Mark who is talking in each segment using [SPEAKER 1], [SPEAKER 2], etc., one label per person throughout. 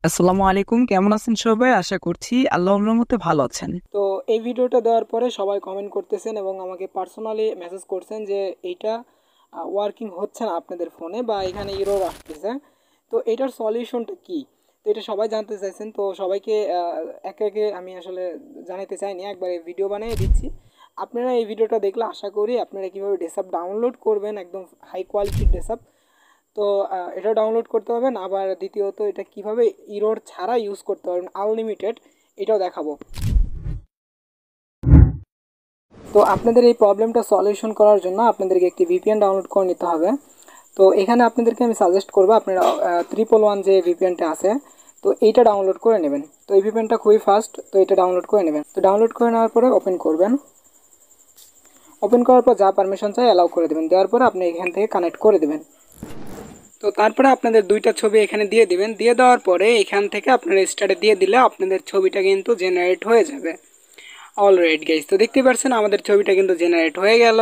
[SPEAKER 1] আসসালামু আলাইকুম, কেমন আছেন সবাই? আশা করছি আল্লাহর রহমতে ভালো আছেন।
[SPEAKER 2] তো এই ভিডিওটা দেওয়ার পরে সবাই কমেন্ট করতেছেন এবং আমাকে পার্সোনালি মেসেজ করছেন যে এইটা ওয়ার্কিং হচ্ছে না আপনাদের ফোনে বা এখানে এরর আসতেছে। তো এটার সলিউশনটা কি? তো এটা সবাই জানতে চাইছেন, তো সবাইকে একে একে আমি আসলে জানাতে চাইনি, একবারে ভিডিও বানিয়ে দিচ্ছি। আপনারা এই ভিডিওটা দেখলে আশা করি আপনারা কীভাবে ডেসঅ্যাপ ডাউনলোড করবেন, একদম হাই কোয়ালিটির ডেসঅ্যাপ। তো এটা ডাউনলোড করতে পারবেন, আবার দ্বিতীয়ত এটা কিভাবে ইরোর ছাড়া ইউজ করতে পারবেন আনলিমিটেড, এটাও দেখাবো। তো আপনাদের এই প্রবলেমটা সলিউশন করার জন্য আপনাদেরকে একটি ভিপিএন ডাউনলোড করে নিতে হবে। তো এখানে আপনাদেরকে আমি সাজেস্ট করবো আপনারা 111 যে ভিপিএনটা আছে, তো এইটা ডাউনলোড করে নেবেন। তো এই ভিপিএনটা খুবই ফাস্ট, তো এটা ডাউনলোড করে নেবেন। তো ডাউনলোড করে নেওয়ার পরে ওপেন করবেন। ওপেন করার পর যা পারমিশন চাই অ্যালাউ করে দেবেন, দেওয়ার পরে আপনি এখান থেকে কানেক্ট করে দেবেন। তো তারপরে আপনাদের দুইটা ছবি এখানে দিয়ে দিবেন, দিয়ে দেওয়ার পরে এখান থেকে আপনারা স্টার্টে দিয়ে দিলে আপনাদের ছবিটা কিন্তু জেনারেট হয়ে যাবে। অলরাইট গাইস, তো দেখতে পাচ্ছেন আমাদের ছবিটা কিন্তু জেনারেট হয়ে গেল।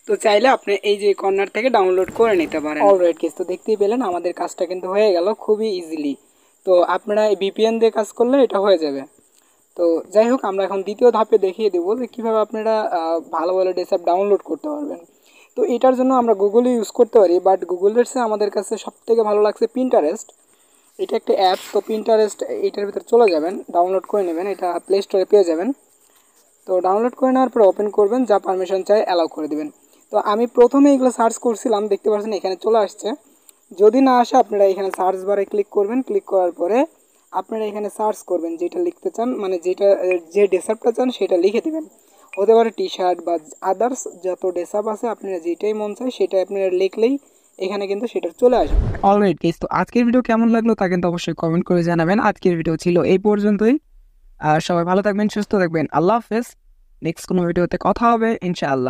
[SPEAKER 2] তো চাইলে আপনি এই যে কর্নার থেকে ডাউনলোড করে নিতে পারেন। অলরাইট গাইস, তো দেখতেই পেলেন আমাদের কাজটা কিন্তু হয়ে গেল খুবই ইজিলি। তো আপনারা এই ভিপিএন দিয়ে কাজ করলে এটা হয়ে যাবে। তো যাই হোক, আমরা এখন দ্বিতীয় ধাপে দেখিয়ে দেবো যে কীভাবে আপনারা ভালো ভালো ডেসঅ্যাপ ডাউনলোড করতে পারবেন। তো এটার জন্য আমরা গুগল ইউজ করতে পারি, বাট গুগলের চেয়ে আমাদের কাছে সবথেকে ভালো লাগছে পিন্টারেস্ট। এটা একটা অ্যাপ, তো পিন্টারেস্ট এটার ভিতরে চলে যাবেন, ডাউনলোড করে নেবেন, এটা প্লে স্টোরে পেয়ে যাবেন। তো ডাউনলোড করে নেওয়ার পর ওপেন করবেন, যা পারমিশন চাই অ্যালাউ করে দেবেন। তো আমি প্রথমে এগুলো সার্চ করছিলাম, দেখতে পাচ্ছেন এখানে চলে আসছে। যদি না আসে আপনারা এখানে সার্চ বারে ক্লিক করবেন, ক্লিক করার পরে আপনারা এখানে সার্চ করবেন যেটা লিখতে চান, মানে যেটা যে ডেসাপটা চান সেটা লিখে দেবেন। হতে পারে টি শার্ট বা আদার্স যত ডেসাপ আছে, আপনারা যেটাই মন চায় সেটা আপনারা লিখলেই এখানে কিন্তু সেটা চলে আসবে।
[SPEAKER 1] অলরাইট গাইস, তো আজকের ভিডিও কেমন লাগলো তা কিন্তু অবশ্যই কমেন্ট করে জানাবেন। আজকের ভিডিও ছিল এই পর্যন্তই। আর সবাই ভালো থাকবেন, সুস্থ থাকবেন। আল্লাহ হাফেজ। নেক্সট কোনো ভিডিওতে কথা হবে ইনশাআল্লাহ।